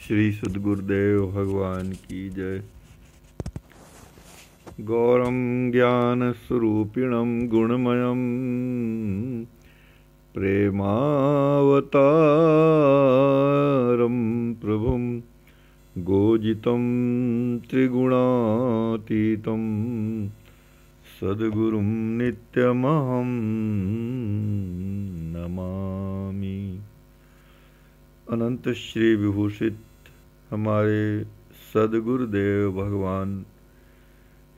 श्री सद्गुरुदेव भगवान की जय। गौरम ज्ञान स्वरूपिणम गुणमयम प्रेमावतारम प्रभुम गोजितं त्रिगुणातीतं सद्गुरुं नित्यमहं नमामि। अनंत श्री विभूषित हमारे सद्गुरुदेव भगवान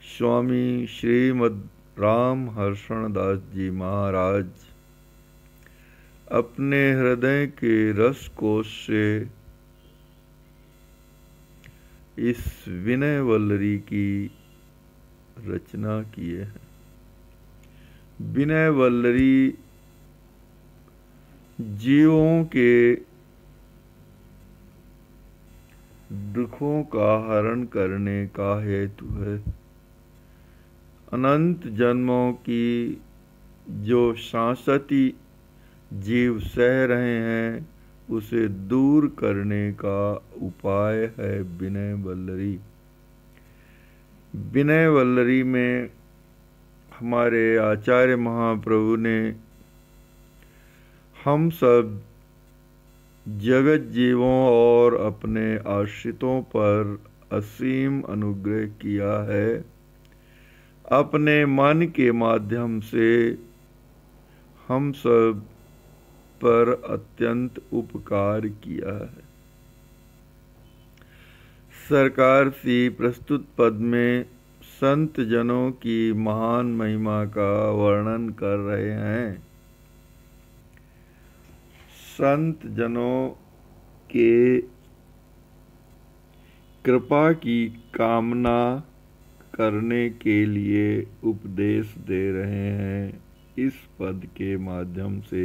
स्वामी श्रीमद् राम हर्षण दास जी महाराज अपने हृदय के रस कोश से इस विनय वल्लरी की रचना किए हैं। विनय वल्लरी जीवों के दुखों का हरण करने का हेतु है। अनंत जन्मों की जो शाश्वती जीव सह रहे हैं उसे दूर करने का उपाय है विनय वल्लरी। विनय वल्लरी में हमारे आचार्य महाप्रभु ने हम सब जगत जीवों और अपने आश्रितों पर असीम अनुग्रह किया है। अपने मन के माध्यम से हम सब पर अत्यंत उपकार किया है। सरकार सी प्रस्तुत पद में संत जनों की महान महिमा का वर्णन कर रहे हैं। संत जनों के कृपा की कामना करने के लिए उपदेश दे रहे हैं। इस पद के माध्यम से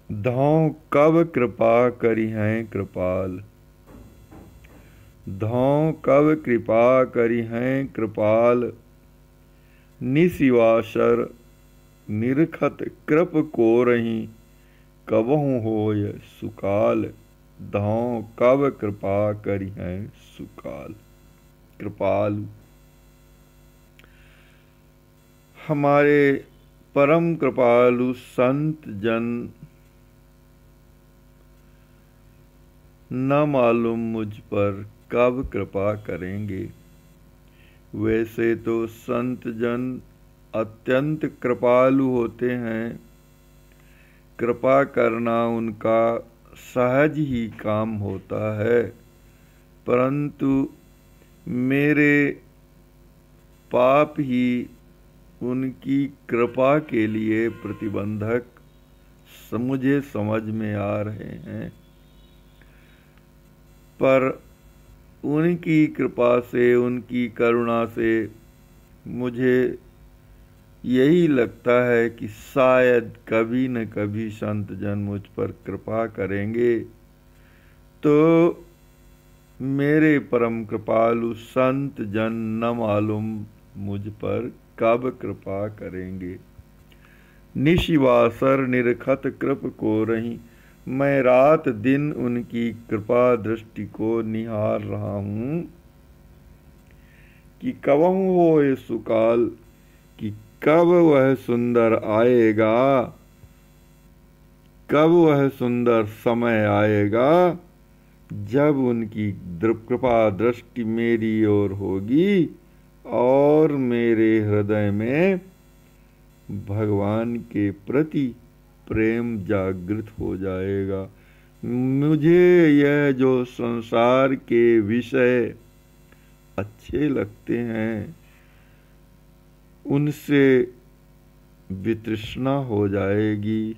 धौं कब कृपा करी हैं कृपाल, धौं कब कृपा करी हैं कृपाल, निशिवासर निरखत कृप को रही कबहु होय सुकाल, धौं कब कृपा करी हैं सुकाल। कृपालु हमारे परम कृपालु संत जन न मालूम मुझ पर कब कृपा करेंगे। वैसे तो संत जन अत्यंत कृपालु होते हैं। कृपा करना उनका सहज ही काम होता है, परंतु मेरे पाप ही उनकी कृपा के लिए प्रतिबंधक मुझे समझ में आ रहे हैं। पर उनकी कृपा से, उनकी करुणा से मुझे यही लगता है कि शायद कभी न कभी संत जन मुझ पर कृपा करेंगे। तो मेरे परम कृपालु संत जन न मालूम मुझ पर कब कृपा करेंगे। निशिवासर निरखत कृप को रही, मैं रात दिन उनकी कृपा दृष्टि को निहार रहा हूँ कि कबहु होए सुकाल, कि कब वह सुंदर आएगा, कब वह सुंदर समय आएगा जब उनकी कृपा दृष्टि मेरी ओर होगी और मेरे हृदय में भगवान के प्रति प्रेम जागृत हो जाएगा। मुझे यह जो संसार के विषय अच्छे लगते हैं उनसे वितृष्णा हो जाएगी।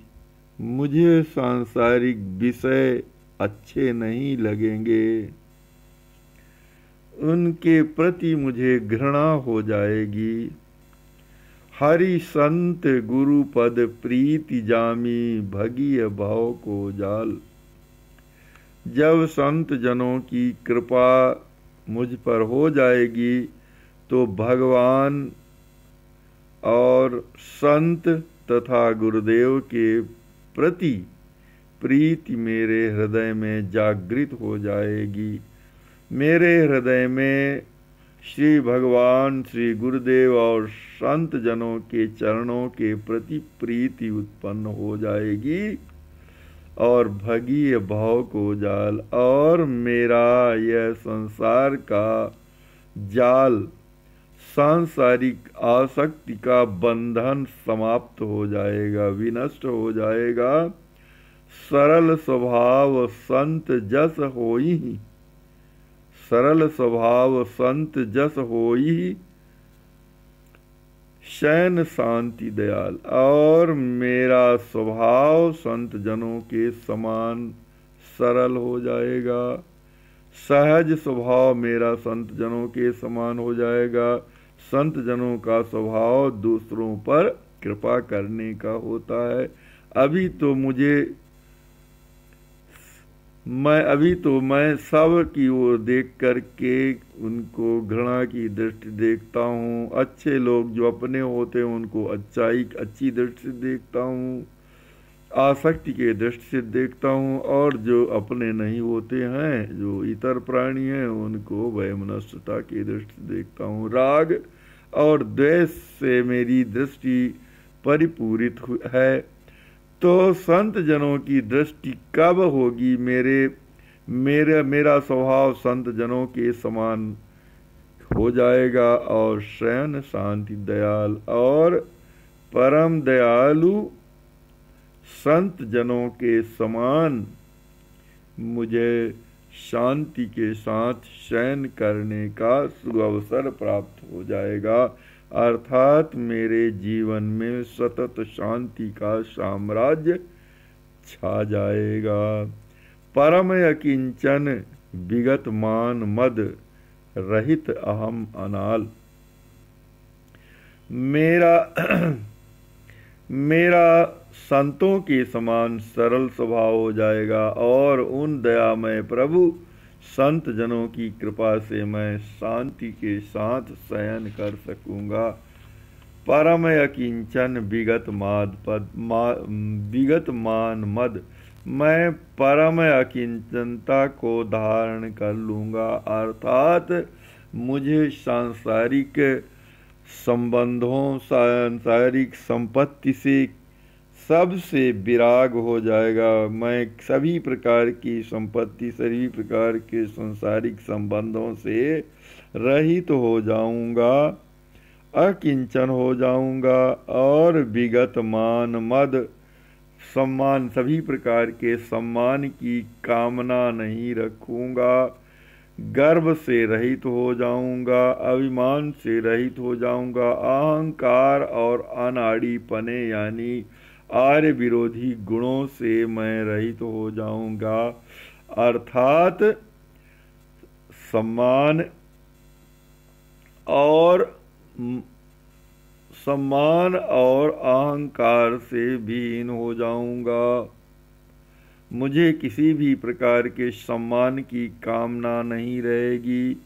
मुझे सांसारिक विषय अच्छे नहीं लगेंगे, उनके प्रति मुझे घृणा हो जाएगी। हरि संत गुरु पद प्रीति जामी, भगिय भाव को जाल। जब संत जनों की कृपा मुझ पर हो जाएगी तो भगवान और संत तथा गुरुदेव के प्रति प्रीति मेरे हृदय में जागृत हो जाएगी। मेरे हृदय में श्री भगवान, श्री गुरुदेव और संत जनों के चरणों के प्रति प्रीति उत्पन्न हो जाएगी और भगीय भाव को जाल और मेरा यह संसार का जाल, सांसारिक आसक्ति का बंधन समाप्त हो जाएगा, विनष्ट हो जाएगा। सरल स्वभाव संत जस होई, सरल स्वभाव संत जस होई, शयन शांति दयाल और मेरा स्वभाव संत जनों के समान सरल हो जाएगा। सहज स्वभाव मेरा संत जनों के समान हो जाएगा। संत जनों का स्वभाव दूसरों पर कृपा करने का होता है। अभी तो मैं सब की ओर देख करके उनको घृणा की दृष्टि देखता हूँ। अच्छे लोग जो अपने होते हैं उनको अच्छी दृष्टि से देखता हूँ, आसक्ति के दृष्टि से देखता हूँ, और जो अपने नहीं होते हैं, जो इतर प्राणी हैं, उनको वैमनस्यता की दृष्टि से देखता हूँ। राग और द्वेष से मेरी दृष्टि परिपूरित है। तो संत जनों की दृष्टि कब होगी? मेरा स्वभाव संत जनों के समान हो जाएगा और शयन शांति दयाल और परम दयालु संत जनों के समान मुझे शांति के साथ शयन करने का सुअवसर प्राप्त हो जाएगा। अर्थात मेरे जीवन में सतत शांति का साम्राज्य छा जाएगा। परम अकिंचन विगत मान मद रहित अहम अनाल। मेरा संतों के समान सरल स्वभाव हो जाएगा और उन दयामय प्रभु संत जनों की कृपा से मैं शांति के साथ शयन कर सकूंगा। परम अकिंचन विगत मान मद, मैं परम अकिंचनता को धारण कर लूंगा। अर्थात मुझे सांसारिक संबंधों, सांसारिक संपत्ति से सबसे विराग हो जाएगा। मैं सभी प्रकार की संपत्ति, सभी प्रकार के सांसारिक संबंधों से रहित हो जाऊंगा, अकिंचन हो जाऊंगा और विगत मान मद, सम्मान, सभी प्रकार के सम्मान की कामना नहीं रखूंगा। गर्व से रहित हो जाऊंगा, अभिमान से रहित हो जाऊंगा, अहंकार और अनाड़ीपने यानी आर्य विरोधी गुणों से मैं रहित हो जाऊंगा। अर्थात सम्मान और अहंकार से भीन हो जाऊंगा। मुझे किसी भी प्रकार के सम्मान की कामना नहीं रहेगी।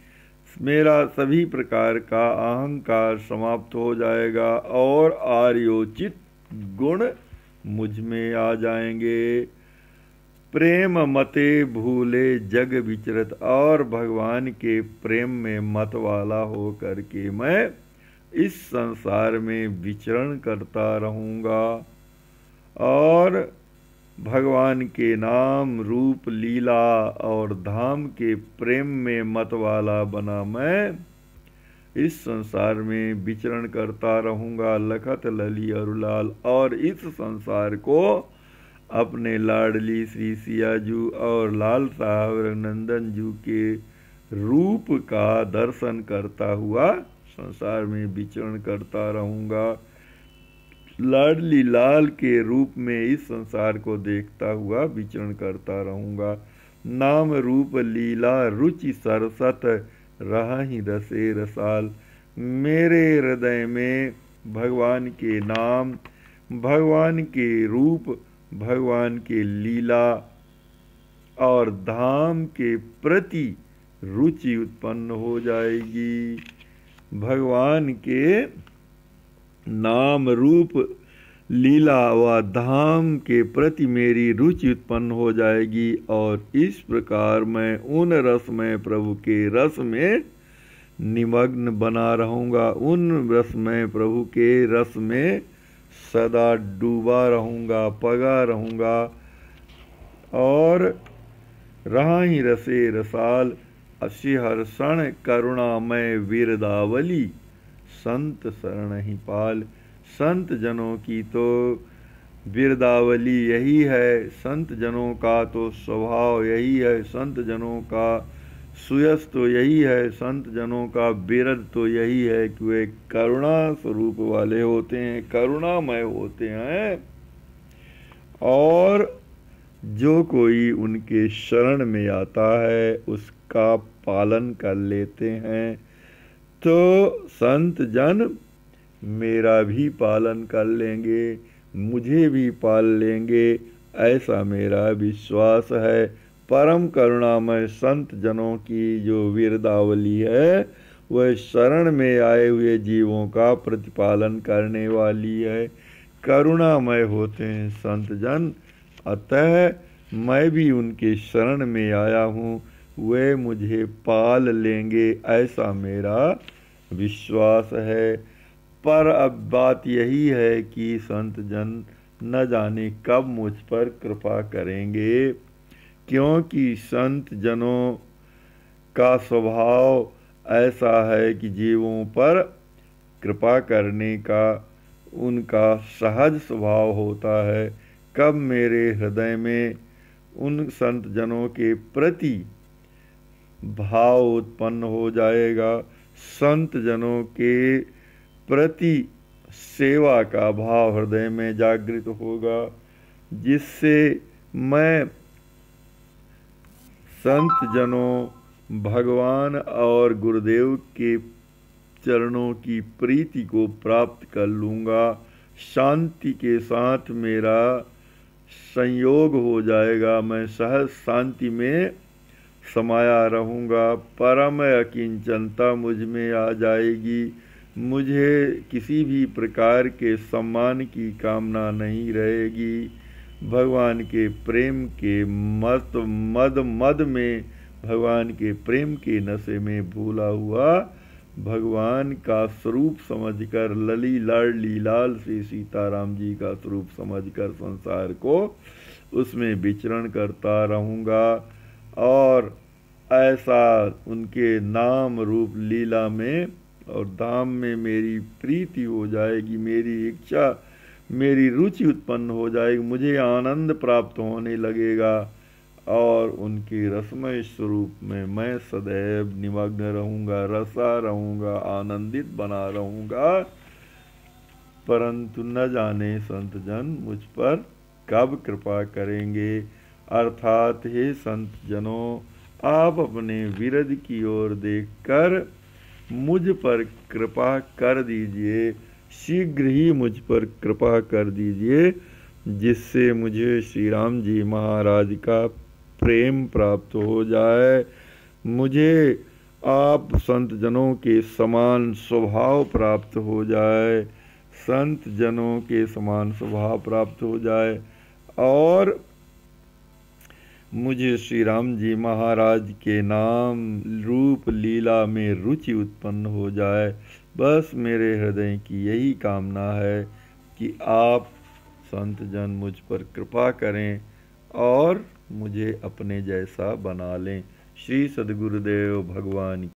मेरा सभी प्रकार का अहंकार समाप्त हो जाएगा और आर्योचित गुण मुझ में आ जाएंगे। प्रेम मते भूले जग विचरत, और भगवान के प्रेम में मत वाला हो करके मैं इस संसार में विचरण करता रहूंगा और भगवान के नाम, रूप, लीला और धाम के प्रेम में मत वाला बना मैं इस संसार में विचरण करता रहूंगा। लखत लली अरुलाल, और इस संसार को अपने लाडली श्री सियाजू और लाल साहब रघुनंदन जू के रूप का दर्शन करता हुआ संसार में विचरण करता रहूंगा। लाडली लाल के रूप में इस संसार को देखता हुआ विचरण करता रहूंगा। नाम रूप लीला रुचि सरसत रही रसे रसाल। मेरे हृदय में भगवान के नाम, भगवान के रूप, भगवान के लीला और धाम के प्रति रुचि उत्पन्न हो जाएगी। भगवान के नाम, रूप, लीला व धाम के प्रति मेरी रुचि उत्पन्न हो जाएगी और इस प्रकार मैं उन रसमय प्रभु के रस में निमग्न बना रहूँगा, उन रसमय प्रभु के रस में सदा डूबा रहूँगा, पगा रहूँगा। और रहा ही रसे रसाल असी हर क्षण करुणामय वीरदावली संत शरण ही पाल। संत जनों की तो वीरदावली यही है, संत जनों का तो स्वभाव यही है, संत जनों का सुयस तो यही है, संत जनों का बिरद तो यही है कि वे करुणा स्वरूप वाले होते हैं, करुणामय होते हैं। और जो कोई उनके शरण में आता है उसका पालन कर लेते हैं, तो संत जन मेरा भी पालन कर लेंगे, मुझे भी पाल लेंगे, ऐसा मेरा विश्वास है। परम करुणामय संत जनों की जो वीरदावली है वह शरण में आए हुए जीवों का प्रतिपालन करने वाली है। करुणामय होते हैं संत जन, अतः मैं भी उनके शरण में आया हूँ, वे मुझे पाल लेंगे, ऐसा मेरा विश्वास है। पर अब बात यही है कि संत जन न जाने कब मुझ पर कृपा करेंगे, क्योंकि संत जनों का स्वभाव ऐसा है कि जीवों पर कृपा करने का उनका सहज स्वभाव होता है। कब मेरे हृदय में उन संत जनों के प्रति भाव उत्पन्न हो जाएगा, संत जनों के प्रति सेवा का भाव हृदय में जागृत होगा, जिससे मैं संत जनों, भगवान और गुरुदेव के चरणों की प्रीति को प्राप्त कर लूँगा। शांति के साथ मेरा संयोग हो जाएगा, मैं सहज शांति में समाया रहूँगा, परम अकिंचनता मुझ में आ जाएगी। मुझे किसी भी प्रकार के सम्मान की कामना नहीं रहेगी। भगवान के प्रेम के मद में, भगवान के प्रेम के नशे में भूला हुआ भगवान का स्वरूप समझकर, लली लाडली लाल श्री सीताराम जी का स्वरूप समझकर संसार को उसमें विचरण करता रहूँगा। और ऐसा उनके नाम रूप लीला में और धाम में मेरी प्रीति हो जाएगी, मेरी इच्छा, मेरी रुचि उत्पन्न हो जाएगी, मुझे आनंद प्राप्त होने लगेगा और उनके रसमय स्वरूप में मैं सदैव निमग्न रहूँगा, रसा रहूँगा, आनंदित बना रहूँगा। परंतु न जाने संत जन मुझ पर कब कृपा करेंगे। अर्थात हे संत जनों, आप अपने विरद की ओर देखकर मुझ पर कृपा कर दीजिए, शीघ्र ही मुझ पर कृपा कर दीजिए, जिससे मुझे श्री राम जी महाराज का प्रेम प्राप्त हो जाए, मुझे आप संत जनों के समान स्वभाव प्राप्त हो जाए, संत जनों के समान स्वभाव प्राप्त हो जाए और मुझे श्री राम जी महाराज के नाम रूप लीला में रुचि उत्पन्न हो जाए। बस मेरे हृदय की यही कामना है कि आप संत जन मुझ पर कृपा करें और मुझे अपने जैसा बना लें। श्री सद्गुरुदेव भगवान